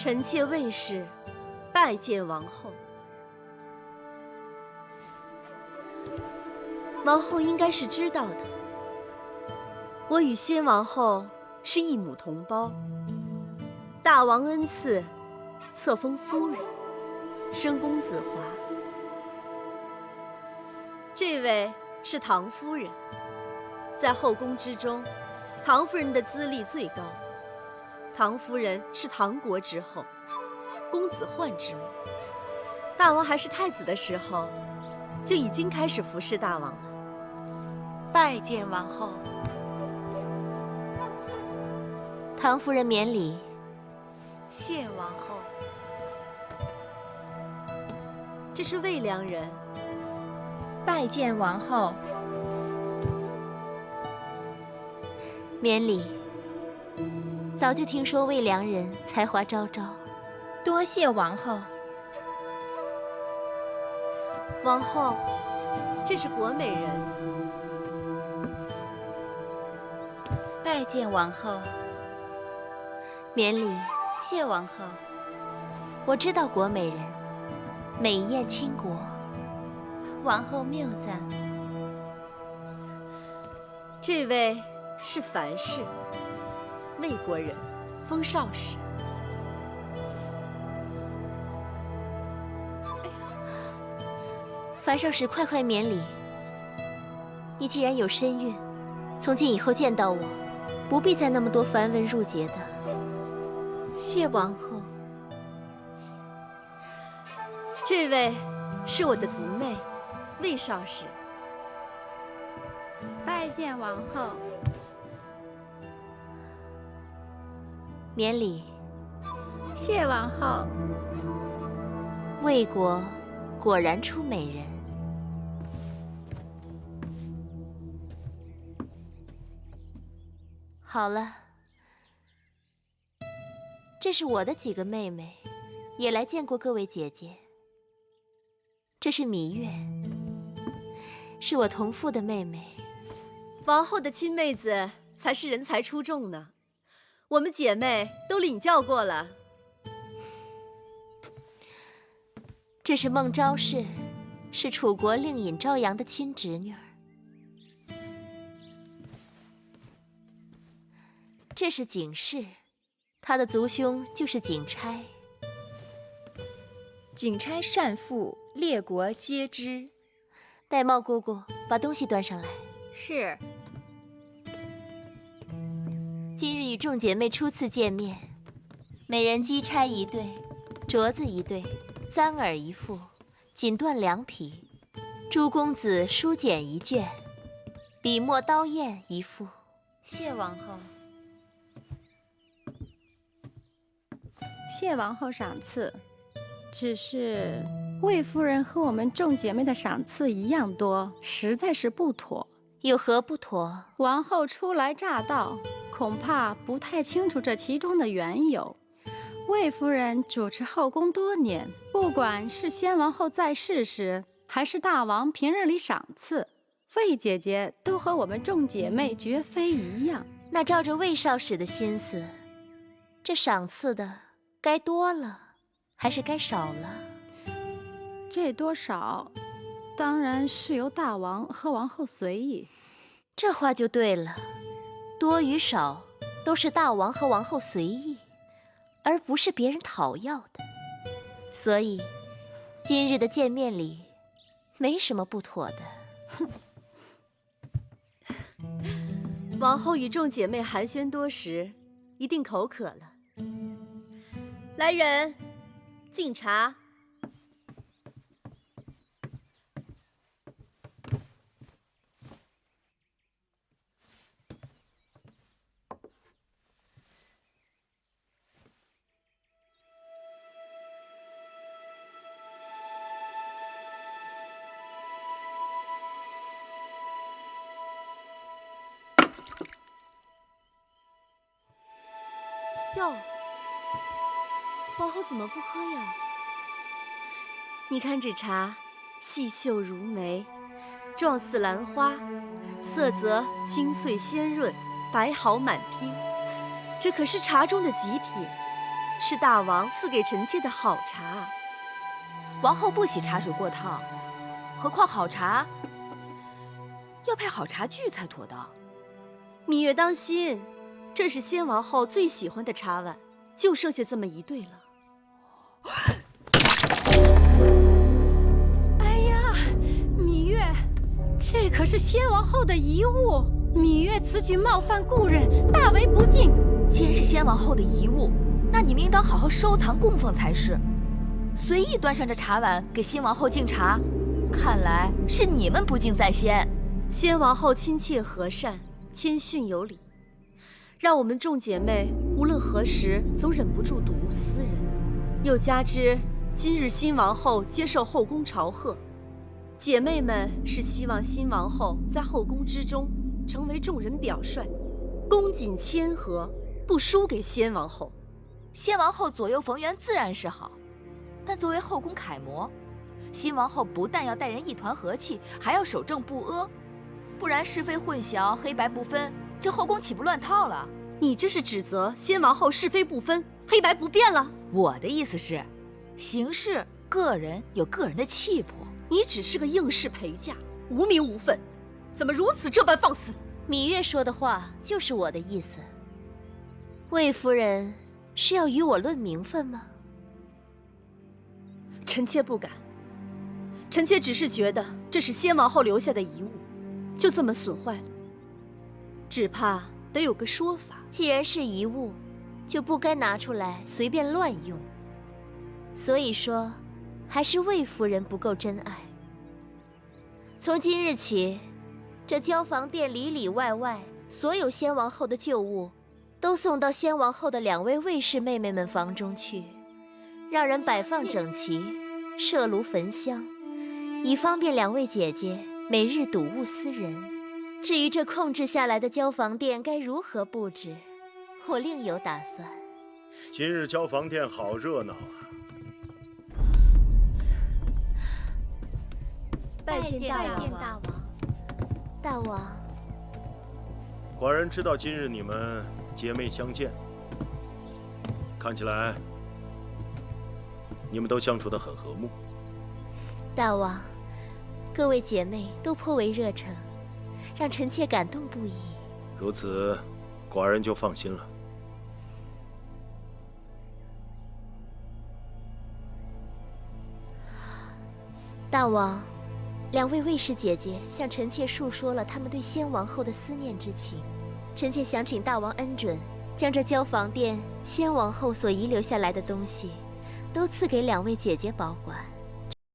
臣妾魏氏拜見王後。王后应該是知道的，我與先王後是一母同胞。大王恩賜，冊封夫人，生公子華。這位是唐夫人，在後宮之中，唐夫人的資歷最高。唐夫人是唐國之後，公子煥之母。大王還是太子的時候，就已經開始服侍大王了。拜見王後。唐夫人免禮。謝王後。這是魏良人。拜見王後。免禮。早就聽說魏良人才華昭昭，多謝王後。王後，這是國美人。拜見王後。免禮。謝王後。我知道國美人，美豔傾國。王后謬讚。這位是樊氏，魏國人，封少使。樊少使，快快免禮。你既然有身孕，從今以後見到我，不必再那麼多繁文縟節的。謝王後。這位是我的族妹，魏少使。拜見王後。免禮。謝王後。魏國果然出美人。好了，這是我的幾個妹妹，也來見過各位姐姐。這是羋月，是我同父的妹妹。王後的親妹子才是人才出眾呢，我們姐妹都領教過了。這是孟昭氏，是楚國令尹昭陽的親侄女兒。這是景氏，她的族兄就是景差。景差善賦，列國皆知。玳瑁姑姑，把東西端上來。是。今日與眾姐妹初次見面，每人機釵一對，鐲子一對，簪耳一副，錦緞兩匹，諸公子書簡一卷，筆墨刀硯一副。謝王後。謝王后賞賜，只是魏夫人和我們眾姐妹的賞賜一樣多，實在是不妥。有何不妥？王后初來乍到，恐怕不太清楚這其中的緣由。魏夫人主持後宮多年，不管是先王后在世時，還是大王平日裡賞賜，魏姐姐都和我們眾姐妹絕非一樣。那照着魏少使的心思，這賞賜的該多了，還是該少了？這多少，當然是由大王和王后隨意。這話就對了，多與少都是大王和王後隨意，而不是別人討要的。所以，今日的見面禮，沒什麼不妥的。王后與眾姐妹寒暄多時，一定口渴了。來人，敬茶。哟，王后怎麼不喝呀？你看這茶，細繡如眉，狀似蘭花，色澤清脆鮮潤，白毫滿披，這可是茶中的極品。是大王賜給臣妾的好茶。王后不喜茶水過燙，何況好茶要配好茶具才妥當。芈月當心，這是先王后最喜歡的茶碗，就剩下這麼一對了。哎呀，芈月，這可是先王後的遺物，芈月此舉冒犯故人，大為不敬。既然是先王後的遺物，那你們應當好好收藏供奉才是。隨意端上這茶碗給新王後敬茶，看來是你們不敬在先。先王后親切和善，謙遜有禮，讓我們眾姐妹無論何時總忍不住睹物思人。又加之今日新王后接受後宮朝賀，姐妹們是希望新王后在後宮之中成為眾人表率，恭謹謙和，不輸給先王後。先王后左右逢源自然是好，但作為後宮楷模，新王後不但要待人一團和氣，還要守正不阿，不然是非混淆，黑白不分，這後宮豈不亂套了？你這是指責先王後是非不分，黑白不辨了？我的意思是，行事个人有个人的气魄。你只是個應試陪嫁，無名無分，怎麼如此這般放肆？芈月說的話就是我的意思。魏夫人是要與我論名分嗎？臣妾不敢，臣妾只是覺得這是先王後留下的遺物，就這麼損壞了，只怕得有個說法。既然是遺物，就不該拿出來隨便亂用。所以說，還是魏夫人不夠真愛。從今日起，這交房殿裡裡外外所有先王後的舊物，都送到先王後的2位衛氏妹妹們房中去，讓人擺放整齊，設爐焚香，以方便2位姐姐每日睹物思人。至於這控制下來的交房殿該如何布置，我另有打算。今日交房殿好熱鬧啊！拜見大王。大王，寡人知道今日你們姐妹相見，看起來你們都相處得很和睦。大王，各位姐妹都頗為熱誠，讓臣妾感動不已。如此，寡人就放心了。大王，2位衛氏姐姐向臣妾述說了他們對先王後的思念之情，臣妾想請大王恩准，將這交房殿先王後所遺留下來的東西，都賜給2位姐姐保管。